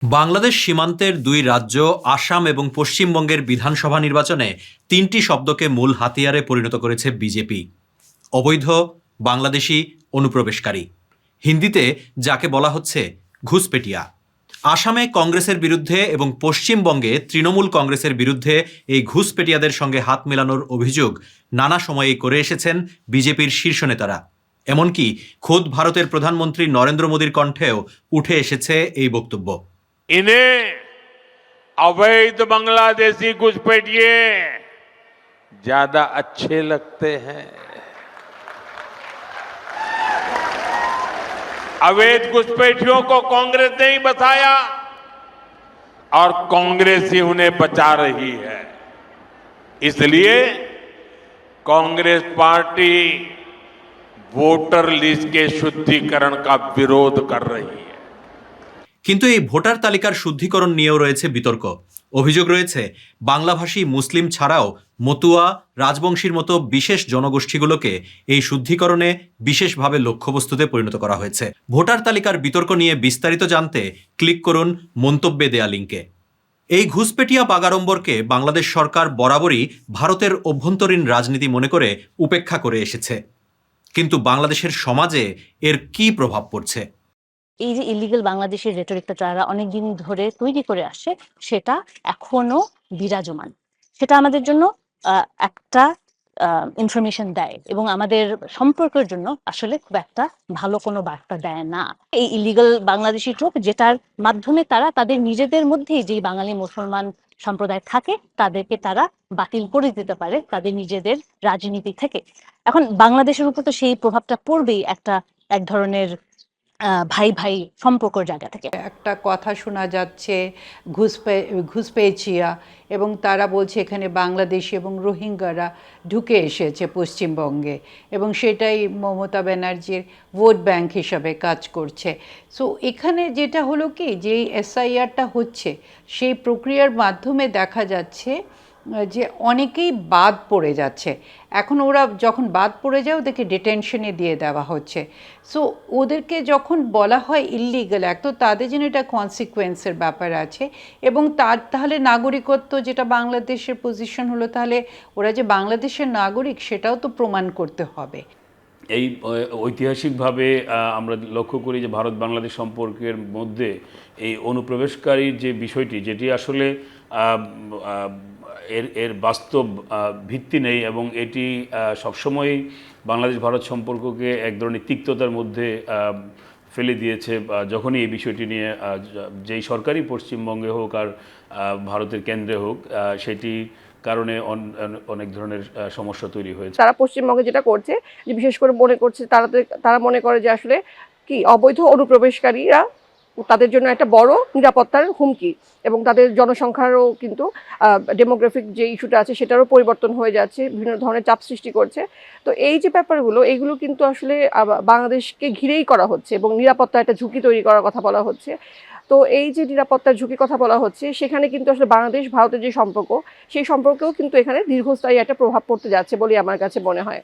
বাংলাদেশ সীমান্তের দুই রাজ্য আসাম এবং পশ্চিমবঙ্গের বিধানসভা নির্বাচনে তিনটি শব্দকে মূল হাতিয়ারে পরিণত করেছে বিজেপি। অবৈধ, বাংলাদেশি, অনুপ্রবেশকারী। হিন্দিতে যাকে বলা হচ্ছে ঘুষপেটিয়া। আসামে কংগ্রেসের বিরুদ্ধে এবং পশ্চিমবঙ্গে তৃণমূল কংগ্রেসের বিরুদ্ধে এই ঘুষপেটিয়াদের সঙ্গে হাত মেলানোর অভিযোগ নানা সময়েই করে এসেছেন বিজেপির শীর্ষ নেতারা। এমনকি খোদ ভারতের প্রধানমন্ত্রী নরেন্দ্র মোদীর কণ্ঠেও উঠে এসেছে এই বক্তব্য। इन्हें अवैध बांग्लादेशी घुसपैठिए ज्यादा अच्छे लगते हैं। अवैध घुसपैठियों को कांग्रेस ने ही बचाया और कांग्रेस ही उन्हें बचा रही है। इसलिए कांग्रेस पार्टी वोटर लिस्ट के शुद्धिकरण का विरोध कर रही है। কিন্তু এই ভোটার তালিকার শুদ্ধিকরণ নিয়েও রয়েছে বিতর্ক। অভিযোগ রয়েছে বাংলাভাষী মুসলিম ছাড়াও মতুয়া, রাজবংশীর মতো বিশেষ জনগোষ্ঠীগুলোকে এই শুদ্ধিকরণে বিশেষভাবে লক্ষ্যবস্তুতে পরিণত করা হয়েছে। ভোটার তালিকার বিতর্ক নিয়ে বিস্তারিত জানতে ক্লিক করুন মন্তব্যে দেয়া লিঙ্কে। এই ঘুষপেটিয়া বাগাড়ম্বরকে বাংলাদেশ সরকার বরাবরই ভারতের অভ্যন্তরীণ রাজনীতি মনে করে উপেক্ষা করে এসেছে। কিন্তু বাংলাদেশের সমাজে এর কী প্রভাব পড়ছে? এই যে ইলিগাল বাংলাদেশের রেটরিকটা তারা অনেকদিন ধরে তৈরি করে আসছে, সেটা এখনো বিরাজমান। সেটা আমাদের জন্য একটা ইনফরমেশন দেয় এবং আমাদের সম্পর্কের জন্য আসলে খুব একটা ভালো কোনো বার্তা দেয় না। এই ইলিগাল বাংলাদেশি ট্রুপ, যেটার মাধ্যমে তারা তাদের নিজেদের মধ্যেই যেই বাঙালি মুসলমান সম্প্রদায় থাকে তাদেরকে তারা বাতিল করে দিতে পারে তাদের নিজেদের রাজনীতি থেকে। এখন বাংলাদেশের উপর তো সেই প্রভাবটা পড়বেই এক ধরনের ভাই ভাই সম্পর্কের জায়গা থেকে। একটা কথা শোনা যাচ্ছে ঘুষপেচিয়া, এবং তারা বলছে এখানে বাংলাদেশি এবং রোহিঙ্গারা ঢুকে এসেছে পশ্চিমবঙ্গে এবং সেটাই মমতা ব্যানার্জির ভোট ব্যাংক হিসাবে কাজ করছে। সো এখানে যেটা হলো কি, যে এসআইআরটা হচ্ছে সেই প্রক্রিয়ার মাধ্যমে দেখা যাচ্ছে যে অনেকেই বাদ পড়ে যাচ্ছে। এখন ওরা যখন বাদ পড়ে যায় ওদেরকে ডিটেনশনে দিয়ে দেওয়া হচ্ছে। সো ওদেরকে যখন বলা হয় ইললিগাল অ্যাক্ট, তো তাদের জন্য এটা কনসিকুয়েন্সের ব্যাপার আছে এবং তাহলে নাগরিকত্ব, যেটা বাংলাদেশের পজিশন হলো, তাহলে ওরা যে বাংলাদেশের নাগরিক সেটাও তো প্রমাণ করতে হবে। এই ঐতিহাসিকভাবে আমরা লক্ষ্য করি যে ভারত বাংলাদেশ সম্পর্কের মধ্যে এই অনুপ্রবেশকারীর যে বিষয়টি, যেটি আসলে এর বাস্তব ভিত্তি নেই এবং এটি সবসময়ই বাংলাদেশ ভারত সম্পর্ককে এক ধরনের তিক্ততার মধ্যে ফেলে দিয়েছে। যখনই এই বিষয়টি নিয়ে যেই সরকারই পশ্চিমবঙ্গে হোক আর ভারতের কেন্দ্রে হোক, সেটি কারণে অনেক ধরনের সমস্যা তৈরি হয়েছে। তারা পশ্চিমবঙ্গে যেটা করছে, যে বিশেষ করে মনে করছে তারা মনে করে যে আসলে কি অবৈধ অনুপ্রবেশকারীরা তাদের জন্য একটা বড় নিরাপত্তার হুমকি এবং তাদের জনসংখ্যারও কিন্তু ডেমোগ্রাফিক যে ইস্যুটা আছে সেটারও পরিবর্তন হয়ে যাচ্ছে, বিভিন্ন ধরনের চাপ সৃষ্টি করছে। তো এই যে ব্যাপারগুলো, এইগুলো কিন্তু আসলে বাংলাদেশকে ঘিরেই করা হচ্ছে এবং নিরাপত্তা একটা ঝুঁকি তৈরি করার কথা বলা হচ্ছে। তো এই যে নিরাপত্তার ঝুঁকির কথা বলা হচ্ছে, সেখানে কিন্তু আসলে বাংলাদেশ ভারতের যে সম্পর্ক, সেই সম্পর্কেও কিন্তু এখানে দীর্ঘস্থায়ী একটা প্রভাব পড়তে যাচ্ছে বলে আমার কাছে মনে হয়।